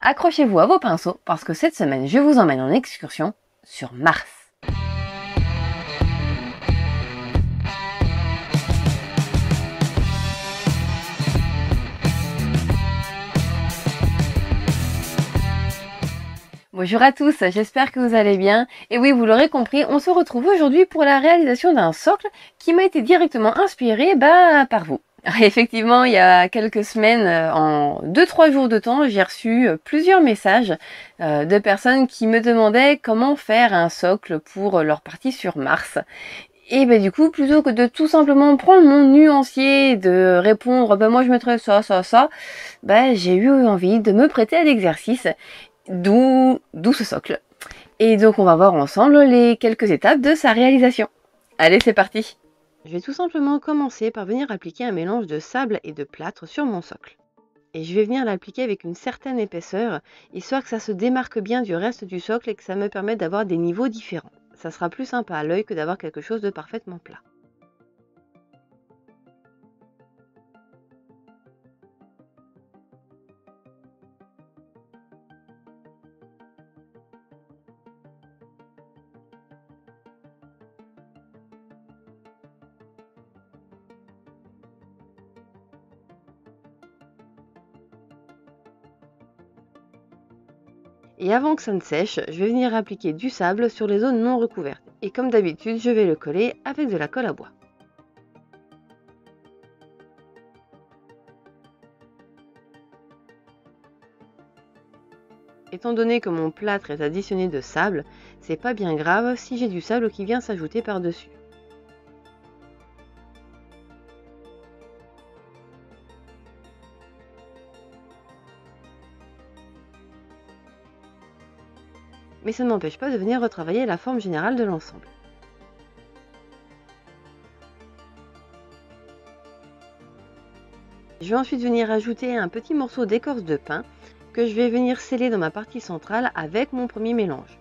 accrochez-vous à vos pinceaux parce que cette semaine, je vous emmène en excursion sur Mars. Bonjour à tous, j'espère que vous allez bien. Et oui, vous l'aurez compris, on se retrouve aujourd'hui pour la réalisation d'un socle qui m'a été directement inspiré par vous. Effectivement, il y a quelques semaines, en 2-3 jours de temps, j'ai reçu plusieurs messages de personnes qui me demandaient comment faire un socle pour leur partie sur Mars. Et du coup, plutôt que de tout simplement prendre mon nuancier et de répondre moi je mettrais ça, j'ai eu envie de me prêter à l'exercice, d'où ce socle. Et donc on va voir ensemble les quelques étapes de sa réalisation. Allez, c'est parti! Je vais tout simplement commencer par venir appliquer un mélange de sable et de plâtre sur mon socle. Et je vais venir l'appliquer avec une certaine épaisseur, histoire que ça se démarque bien du reste du socle et que ça me permette d'avoir des niveaux différents. Ça sera plus sympa à l'œil que d'avoir quelque chose de parfaitement plat. Et avant que ça ne sèche, je vais venir appliquer du sable sur les zones non recouvertes. Et comme d'habitude, je vais le coller avec de la colle à bois. Étant donné que mon plâtre est additionné de sable, c'est pas bien grave si j'ai du sable qui vient s'ajouter par-dessus. Mais ça ne m'empêche pas de venir retravailler la forme générale de l'ensemble. Je vais ensuite venir ajouter un petit morceau d'écorce de pin que je vais venir sceller dans ma partie centrale avec mon premier mélange.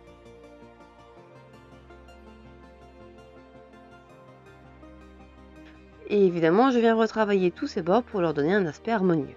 Et évidemment, je viens retravailler tous ces bords pour leur donner un aspect harmonieux.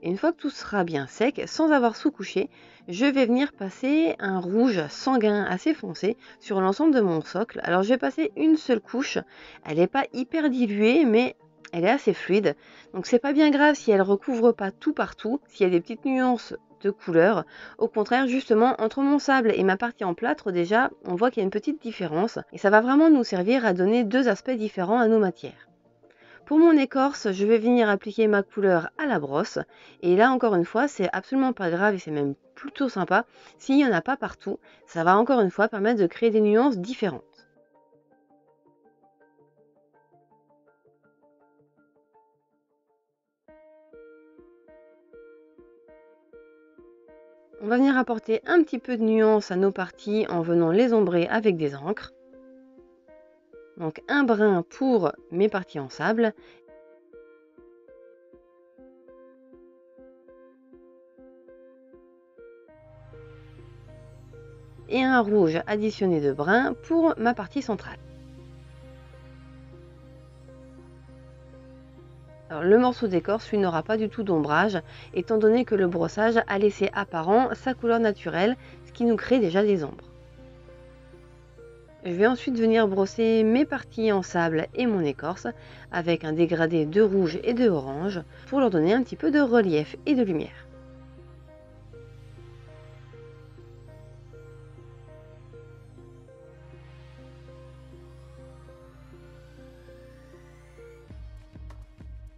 Et une fois que tout sera bien sec, sans avoir sous-couché, je vais venir passer un rouge sanguin assez foncé sur l'ensemble de mon socle. Alors je vais passer une seule couche, elle n'est pas hyper diluée, mais elle est assez fluide. Donc c'est pas bien grave si elle recouvre pas tout partout, s'il y a des petites nuances de couleur. Au contraire, justement, entre mon sable et ma partie en plâtre, déjà, on voit qu'il y a une petite différence. Et ça va vraiment nous servir à donner deux aspects différents à nos matières. Pour mon écorce, je vais venir appliquer ma couleur à la brosse. Et là, encore une fois, c'est absolument pas grave et c'est même plutôt sympa. S'il n'y en a pas partout, ça va encore une fois permettre de créer des nuances différentes. On va venir apporter un petit peu de nuance à nos parties en venant les ombrer avec des encres. Donc un brin pour mes parties en sable. Et un rouge additionné de brun pour ma partie centrale. Alors, le morceau d'écorce, lui, n'aura pas du tout d'ombrage, étant donné que le brossage a laissé apparent sa couleur naturelle, ce qui nous crée déjà des ombres. Je vais ensuite venir brosser mes parties en sable et mon écorce avec un dégradé de rouge et de orange pour leur donner un petit peu de relief et de lumière.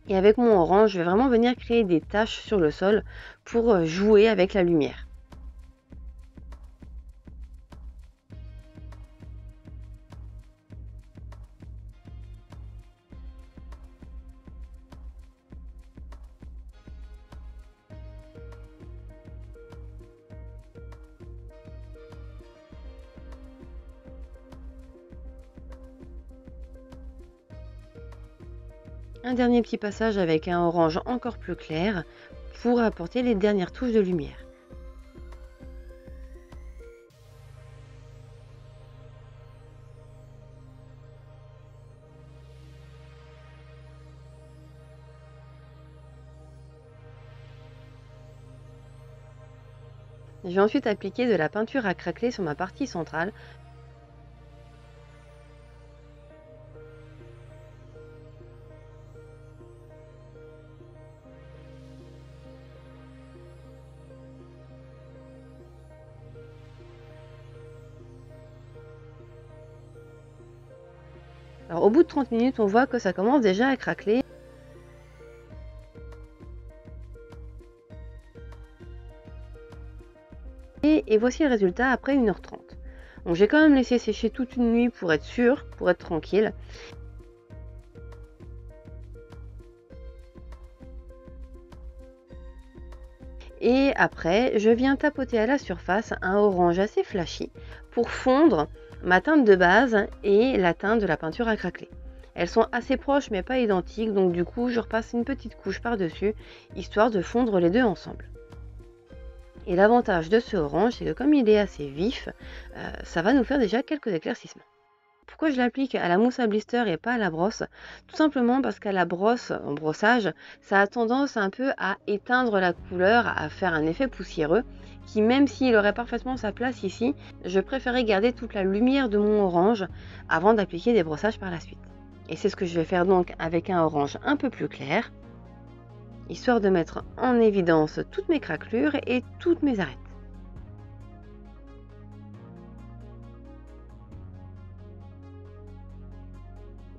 Et avec mon orange, je vais vraiment venir créer des taches sur le sol pour jouer avec la lumière. Un dernier petit passage avec un orange encore plus clair pour apporter les dernières touches de lumière. Je vais ensuite appliquer de la peinture à craqueler sur ma partie centrale. Alors au bout de 30 minutes, on voit que ça commence déjà à craqueler. Et voici le résultat après 1h30. Donc j'ai quand même laissé sécher toute une nuit pour être sûre, pour être tranquille. Et après, je viens tapoter à la surface un orange assez flashy pour fondre ma teinte de base et la teinte de la peinture à craqueler. Elles sont assez proches mais pas identiques, donc du coup je repasse une petite couche par-dessus, histoire de fondre les deux ensemble. Et l'avantage de ce orange, c'est que comme il est assez vif, ça va nous faire déjà quelques éclaircissements. Pourquoi je l'applique à la mousse à blister et pas à la brosse? Tout simplement parce qu'à la brosse, en brossage, ça a tendance un peu à éteindre la couleur, à faire un effet poussiéreux, qui même s'il aurait parfaitement sa place ici, je préférais garder toute la lumière de mon orange avant d'appliquer des brossages par la suite. Et c'est ce que je vais faire donc avec un orange un peu plus clair, histoire de mettre en évidence toutes mes craquelures et toutes mes arêtes.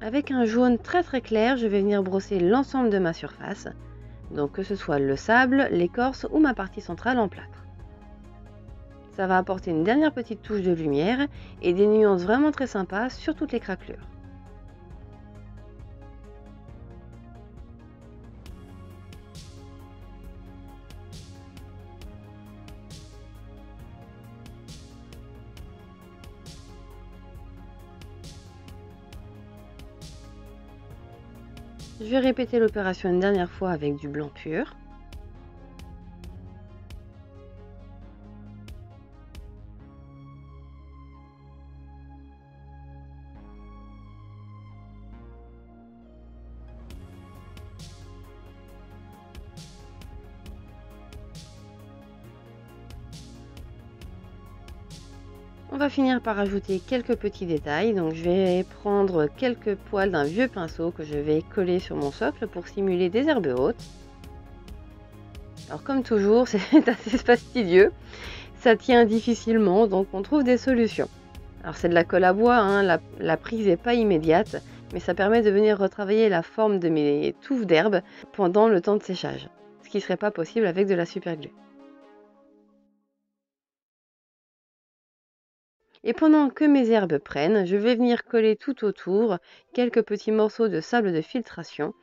Avec un jaune très clair, je vais venir brosser l'ensemble de ma surface, donc que ce soit le sable, l'écorce ou ma partie centrale en plâtre. Ça va apporter une dernière petite touche de lumière et des nuances vraiment très sympas sur toutes les craquelures. Je vais répéter l'opération une dernière fois avec du blanc pur. On va finir par ajouter quelques petits détails, donc je vais prendre quelques poils d'un vieux pinceau que je vais coller sur mon socle pour simuler des herbes hautes. Alors comme toujours, c'est assez fastidieux, ça tient difficilement, donc on trouve des solutions. Alors c'est de la colle à bois, hein, la prise n'est pas immédiate, mais ça permet de venir retravailler la forme de mes touffes d'herbe pendant le temps de séchage, ce qui ne serait pas possible avec de la super glue. Et pendant que mes herbes prennent, je vais venir coller tout autour quelques petits morceaux de sable de filtration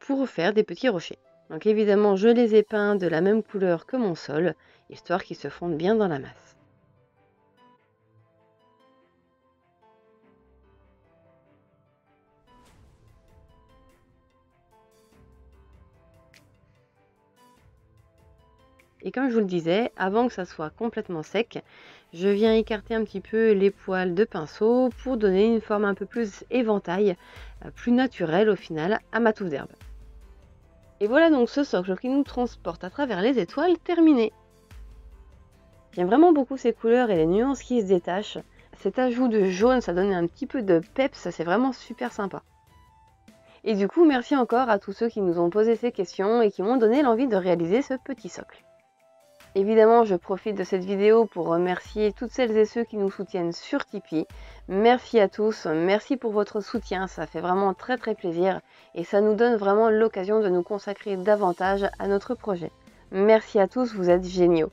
pour faire des petits rochers. Donc évidemment, je les ai peints de la même couleur que mon sol, histoire qu'ils se fondent bien dans la masse. Et comme je vous le disais, avant que ça soit complètement sec, je viens écarter un petit peu les poils de pinceau pour donner une forme un peu plus éventail, plus naturelle au final à ma touffe d'herbe. Et voilà donc ce socle qui nous transporte à travers les étoiles terminé. J'aime vraiment beaucoup ces couleurs et les nuances qui se détachent. Cet ajout de jaune, ça donne un petit peu de peps, c'est vraiment super sympa. Et du coup, merci encore à tous ceux qui nous ont posé ces questions et qui m'ont donné l'envie de réaliser ce petit socle. Évidemment, je profite de cette vidéo pour remercier toutes celles et ceux qui nous soutiennent sur Tipeee. Merci à tous, merci pour votre soutien, ça fait vraiment très plaisir et ça nous donne vraiment l'occasion de nous consacrer davantage à notre projet. Merci à tous, vous êtes géniaux.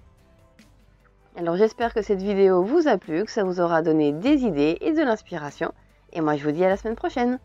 Alors j'espère que cette vidéo vous a plu, que ça vous aura donné des idées et de l'inspiration. Et moi je vous dis à la semaine prochaine.